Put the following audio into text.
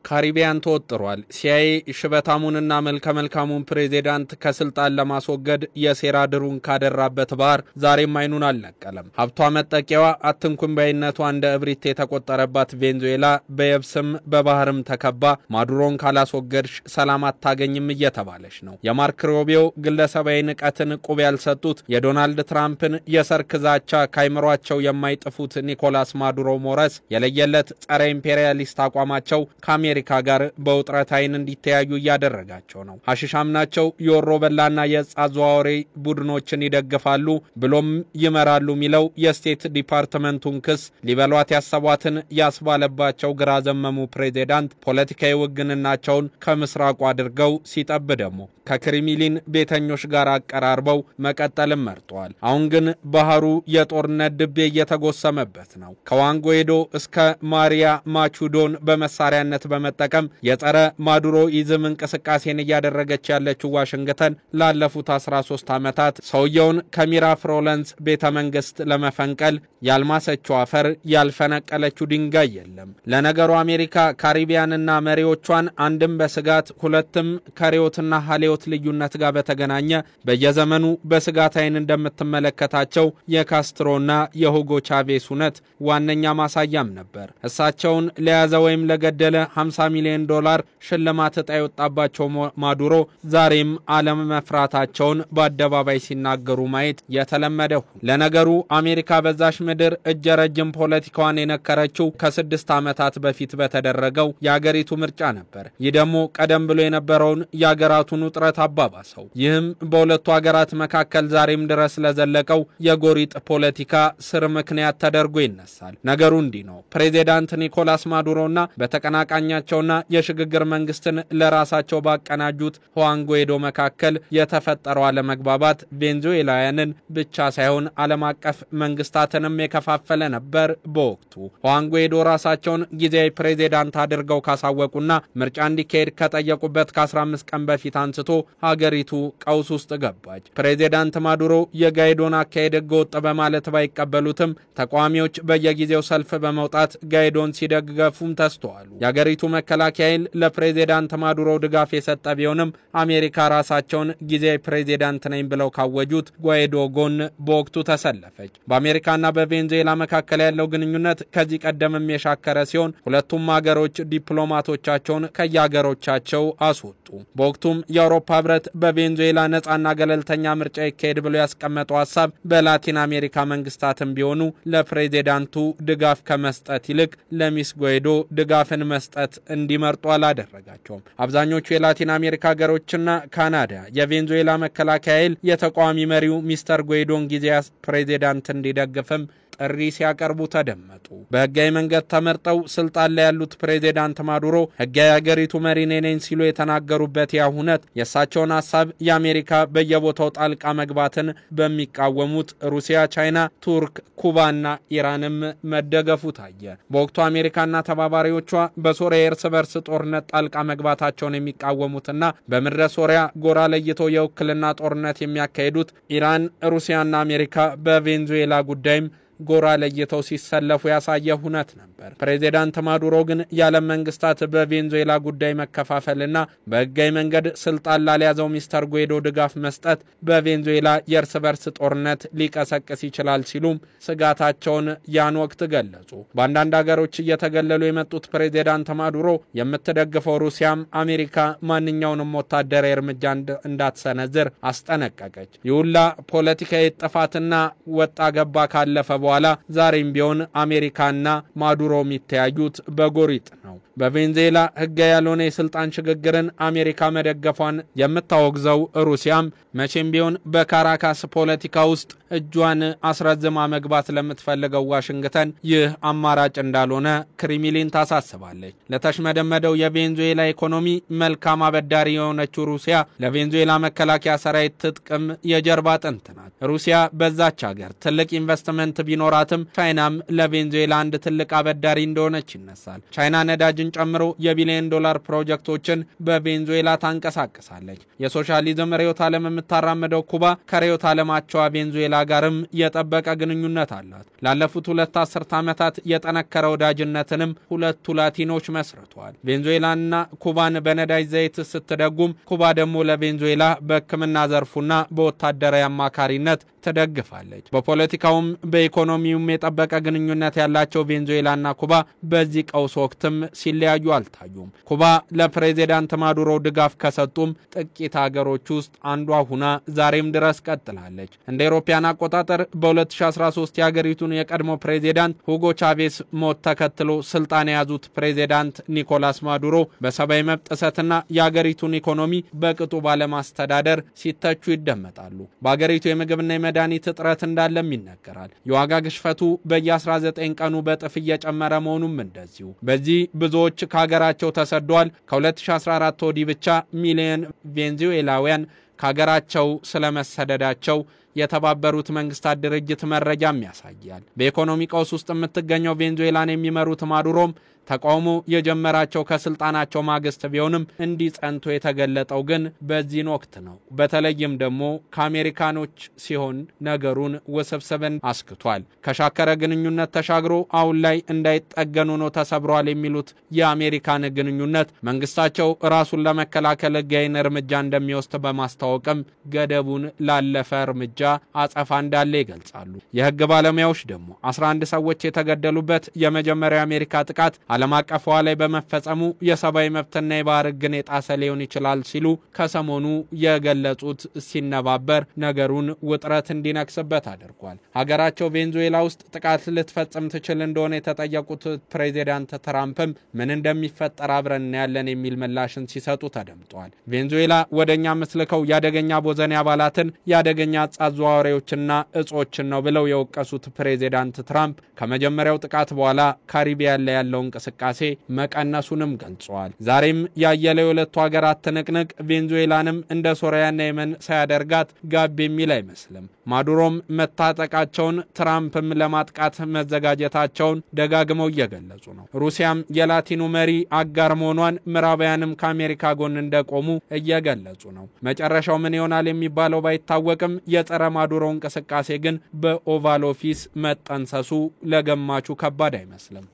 ካሪቢያን ተወጥሯል። ሲአይኤ ሽበታሙንና መልከመልካሙን ፕሬዝዳንት ከስልጣን ለማስወገድ የሴራ ድሩን ካደራበት ባህር ዛሬም አይኑን አልነቀለም። ሀብቷ መጠቂያዋ አትንኩምባይነቷ እንደ እብሪት የተቆጠረባት ቬንዙዌላ በየብስም በባህርም ተከባ ማዱሮን ካላስወገድሽ ሰላም አታገኝም እየተባለች ነው። የማርክ ሩቢዮ ግለሰባዊ ንቀትን ቁብ ያልሰጡት የዶናልድ ትራምፕን የሰርክ ዛቻ ካይምሯቸው የማይጥፉት ኒኮላስ ማዱሮ ሞረስ የለየለት ጸረ ኢምፔሪያሊስት አቋማቸው ከአሜሪካ ጋር በውጥረት አይን እንዲተያዩ ያደረጋቸው ነው። ሐሽሻም ናቸው የወሮ በላና የጻዟወሬ ቡድኖችን ይደግፋሉ ብሎም ይመራሉ ሚለው የስቴት ዲፓርትመንቱን ክስ ሊበሏት ያሰቧትን ያስባለባቸው ግራ ዘመሙ ፕሬዝዳንት ፖለቲካዊ ውግንናቸውን ከምስራቁ አድርገው ሲጠብ ደግሞ ከክሪምሊን ቤተኞች ጋር አቀራርበው መቀጠልም መርጧል። አሁን ግን ባህሩ የጦርነት ድቤ እየተጎሰመበት ነው። ከዋንጎዶ እስከ ማሪያ ማቹዶን በመሳሪያነት በመጠቀም የጸረ ማዱሮ ኢዝም እንቅስቃሴን እያደረገች ያለችው ዋሽንግተን ላለፉት 13 ዓመታት ሰውየውን ከሚራፍሮለንስ ቤተመንግስት ለመፈንቀል ያልማሰችው አፈር ያልፈነቀለችው ድንጋይ የለም። ለነገሩ አሜሪካ ካሪቢያንና መሪዎቿን አንድም በስጋት ሁለትም ከሪዮትና ሃሊዮት ልዩነት ጋር በተገናኘ በየዘመኑ በስጋት አይን እንደምትመለከታቸው የካስትሮና የሁጎ ቻቬስ ሁነት ዋነኛ ማሳያም ነበር። እሳቸውን ለያዘ ወይም ለገደለ $50 ሚሊዮን ሽልማት ዕጣ የወጣባቸው ማዱሮ ዛሬም ዓለም መፍራታቸውን በአደባባይ ሲናገሩ ማየት የተለመደው። ለነገሩ አሜሪካ በዛሽ ምድር እጀረጅም ፖለቲካዋን የነከረችው ከ6 ዓመታት በፊት በተደረገው የአገሪቱ ምርጫ ነበር። ይህ ደግሞ ቀደም ብሎ የነበረውን የአገራቱን ውጥረት አባባሰው። ይህም በሁለቱ አገራት መካከል ዛሬም ድረስ ለዘለቀው የጎሪጥ ፖለቲካ ስር ምክንያት ተደርጎ ይነሳል። ነገሩ እንዲህ ነው። ፕሬዝዳንት ኒኮላስ ማዱሮና በተቀናቃኛቸውና የሽግግር መንግስትን ለራሳቸው ባቀናጁት ሁዋን ጓይዶ መካከል የተፈጠረው አለመግባባት ቬንዙዌላውያንን ብቻ ሳይሆን ዓለም አቀፍ መንግስታትንም የከፋፈለ ነበር። በወቅቱ ሁዋን ጓይዶ ራሳቸውን ጊዜያዊ ፕሬዝዳንት አድርገው ካሳወቁና ምርጫ እንዲካሄድ ከጠየቁበት ከ15 ቀን በፊት አንስቶ ሀገሪቱ ቀውስ ውስጥ ገባች። ፕሬዝዳንት ማዱሮ የጋይዶን አካሄድ ህገወጥ በማለት ባይቀበሉትም ተቃዋሚዎች በየጊዜው ሰልፍ በመውጣት ጋይዶን ሲደግፉም ተስተዋሉ። የሀገሪቱ መከላከያ ኃይል ለፕሬዝዳንት ማዱሮ ድጋፍ የሰጠ ቢሆንም አሜሪካ ራሳቸውን ጊዜያዊ ፕሬዝዳንት ነኝ ብለው ካወጁት ጓይዶ ጎን በወቅቱ ተሰለፈች። በአሜሪካና በቬንዙዌላ መካከል ያለው ግንኙነት ከዚህ ቀደምም የሻከረ ሲሆን ሁለቱም ሀገሮች ዲፕሎማቶቻቸውን ከየሀገሮቻቸው አስወጡ። በወቅቱም የአውሮፓ ህብረት በቬንዙዌላ ነጻና ገለልተኛ ምርጫ ይካሄድ ብሎ ያስቀመጠው ሐሳብ በላቲን አሜሪካ መንግስታትም ቢሆኑ ለፕሬዝዳንቱ ድጋፍ ከመስጠት ይልቅ ለሚስ ጓይዶ ድጋፍን መስጠት እንዲመርጡ አላደረጋቸውም። አብዛኞቹ የላቲን አሜሪካ ሀገሮችና ካናዳ የቬንዙዌላ መከላከያ ኃይል የተቃዋሚ መሪው ሚስተር ጓይዶን ጊዜያዊ ፕሬዝዳንት እንዲደግፍም ጥሪ ሲያቀርቡ ተደመጡ። በህጋዊ መንገድ ተመርጠው ስልጣን ላይ ያሉት ፕሬዝዳንት ማዱሮ ህጋዊ ሀገሪቱ መሪ ነኝ ሲሉ የተናገሩበት ያሁነት የሳቸውን ሐሳብ የአሜሪካ በየቦታው ጣልቃ መግባትን በሚቃወሙት ሩሲያ፣ ቻይና፣ ቱርክ፣ ኩባና ኢራንም መደገፉ ታየ። በወቅቱ አሜሪካና ተባባሪዎቿ በሶሪያ የእርስ በርስ ጦርነት ጣልቃ መግባታቸውን የሚቃወሙትና በምድረ ሶሪያ ጎራ ለይተው የውክልና ጦርነት የሚያካሂዱት ኢራን፣ ሩሲያና አሜሪካ በቬንዙዌላ ጉዳይም ጎራ ለይተው ሲሰለፉ ያሳየ ሁነት ነበር። ፕሬዝዳንት ማዱሮ ግን የዓለም መንግስታት በቬንዙዌላ ጉዳይ መከፋፈልና በህጋዊ መንገድ ስልጣን ላልያዘው ሚስተር ጓይዶ ድጋፍ መስጠት በቬንዙዌላ የእርስ በርስ ጦርነት ሊቀሰቅስ ይችላል ሲሉም ስጋታቸውን ያን ወቅት ገለጹ። በአንዳንድ ሀገሮች እየተገለሉ የመጡት ፕሬዝዳንት ማዱሮ የምትደግፈው ሩሲያም አሜሪካ ማንኛውንም ወታደራዊ እርምጃ እንዳትሰነዝር አስጠነቀቀች። ይሁላ ፖለቲካዊ ጥፋትና ወጣ ገባ ካለፈ በኋላ ዛሬም ቢሆን አሜሪካና ማዱሮ የሚተያዩት በጎሪጥ ነው። በቬንዙዌላ ህጋዊ ያልሆነ የስልጣን ሽግግርን አሜሪካ መደገፏን የምታወግዘው ሩሲያም መቼም ቢሆን በካራካስ ፖለቲካ ውስጥ እጇን አስረዝማ መግባት ለምትፈልገው ዋሽንግተን ይህ አማራጭ እንዳልሆነ ክሪምሊን ታሳስባለች። ለተሽመደመደው የቬንዙዌላ ኢኮኖሚ መልካም አበዳሪ የሆነችው ሩሲያ ለቬንዙዌላ መከላከያ ሰራዊት ትጥቅም የጀርባ አጥንት ናት። ሩሲያ በዛች ሀገር ትልቅ ኢንቨስትመንት ቢኖራትም ቻይናም ለቬንዙዌላ አንድ ትልቅ አበዳሪ እንደሆነች ይነሳል። ቻይና ነዳጅ ነዳጅን ጨምሮ የቢሊዮን ዶላር ፕሮጀክቶችን በቬንዙዌላ ታንቀሳቅሳለች። የሶሻሊዝም ርዕዮተ ዓለም የምታራምደው ኩባ ከርዕዮተ ዓለማቸው ቬንዙዌላ ጋርም የጠበቀ ግንኙነት አላት። ላለፉት 2 አስርት ዓመታት የጠነከረ ወዳጅነትንም ሁለቱ ላቲኖች መስርተዋል። ቬንዙዌላና ኩባን በነዳጅ ዘይት ስትደጉም ኩባ ደግሞ ለቬንዙዌላ በሕክምና ዘርፉና በወታደራዊ አማካሪነት ተደግፋለች። በፖለቲካውም በኢኮኖሚውም የጠበቀ ግንኙነት ያላቸው ቬንዙዌላና ኩባ በዚህ ቀውስ ወቅትም ሲለያዩ አልታዩም። ኩባ ለፕሬዚዳንት ማዱሮ ድጋፍ ከሰጡም ጥቂት ሀገሮች ውስጥ አንዷ ሆና ዛሬም ድረስ ቀጥላለች። እንደ አውሮፓውያን አቆጣጠር በ2013 የሀገሪቱን የቀድሞ ፕሬዚዳንት ሁጎ ቻቬስ ሞት ተከትሎ ስልጣን የያዙት ፕሬዚዳንት ኒኮላስ ማዱሮ በሰብአዊ መብት ጥሰትና የሀገሪቱን ኢኮኖሚ በቅጡ ባለማስተዳደር ሲተቹ ይደመጣሉ። በሀገሪቱ የምግብና የመድኃኒት እጥረት እንዳለም ይነገራል። የዋጋ ግሽፈቱ በየ19 ቀኑ በጥፍ እየጨመረ መሆኑም እንደዚሁ። በዚህ ብዙዎች ከሀገራቸው ተሰደዋል። ከ2014 ወዲህ ብቻ ሚሊዮን ቬንዙዌላውያን ከሀገራቸው ስለመሰደዳቸው የተባበሩት መንግስታት ድርጅት መረጃም ያሳያል። በኢኮኖሚ ቀውስ ውስጥ የምትገኘው ቬንዙዌላን የሚመሩት ማዱሮም ተቃውሞ የጀመራቸው ከስልጣናቸው ማግስት ቢሆንም እንዲጸንቶ የተገለጠው ግን በዚህን ወቅት ነው። በተለይም ደግሞ ከአሜሪካኖች ሲሆን ነገሩን ውስብስብን አስክቷል። ከሻከረ ግንኙነት ተሻግሮ አሁን ላይ እንዳይጠገኑ ነው ተሰብሯል የሚሉት የአሜሪካን ግንኙነት መንግስታቸው ራሱን ለመከላከል ሕጋዊን እርምጃ እንደሚወስድ በማስታወቅም ገደቡን ላለፈ እርምጃ አጸፋ እንዳለ ይገልጻሉ። የህግ ባለሙያዎች ደግሞ 11 ሰዎች የተገደሉበት የመጀመሪያው አሜሪካ ጥቃት ዓለም አቀፍ ላይ በመፈጸሙ የሰብአዊ መብትና የባህር ሕግን የጣሰ ሊሆን ይችላል ሲሉ ከሰሞኑ የገለጹት ሲነባበር ነገሩን ውጥረት እንዲነክስበት አድርጓል። ሀገራቸው ቬንዙዌላ ውስጥ ጥቃት ልትፈጽም ትችል እንደሆነ የተጠየቁት ፕሬዚዳንት ትራምፕም ምን እንደሚፈጠር አብረን ያለን የሚል ምላሽን ሲሰጡ ተደምጧል። ቬንዙዌላ ወደኛ መስልከው ያደገኛ ቦዘኔ አባላትን ያደገኛ አዟዋሪዎችና እጾችን ነው ብለው የወቀሱት ፕሬዚዳንት ትራምፕ ከመጀመሪያው ጥቃት በኋላ ካሪቢያን ላይ ያለው እንቅስቃሴ መቀነሱንም ገልጸዋል። ዛሬም ያየለው የሁለቱ ሀገራት ትንቅንቅ ቬንዙዌላንም እንደ ሶሪያና የመን ሳያደርጋት ጋብ የሚል አይመስልም። ማዱሮም መታጠቃቸውን ትራምፕም ለማጥቃት መዘጋጀታቸውን ደጋግመው እየገለጹ ነው። ሩሲያም የላቲኑ መሪ አጋር መሆኗን ምዕራባውያንም ከአሜሪካ ጎን እንደቆሙ እየገለጹ ነው። መጨረሻው ምን ይሆናል የሚባለው ባይታወቅም የጸረ ማዱሮ እንቅስቃሴ ግን በኦቫል ኦፊስ መጠንሰሱ ለገማቹ ከባድ አይመስልም።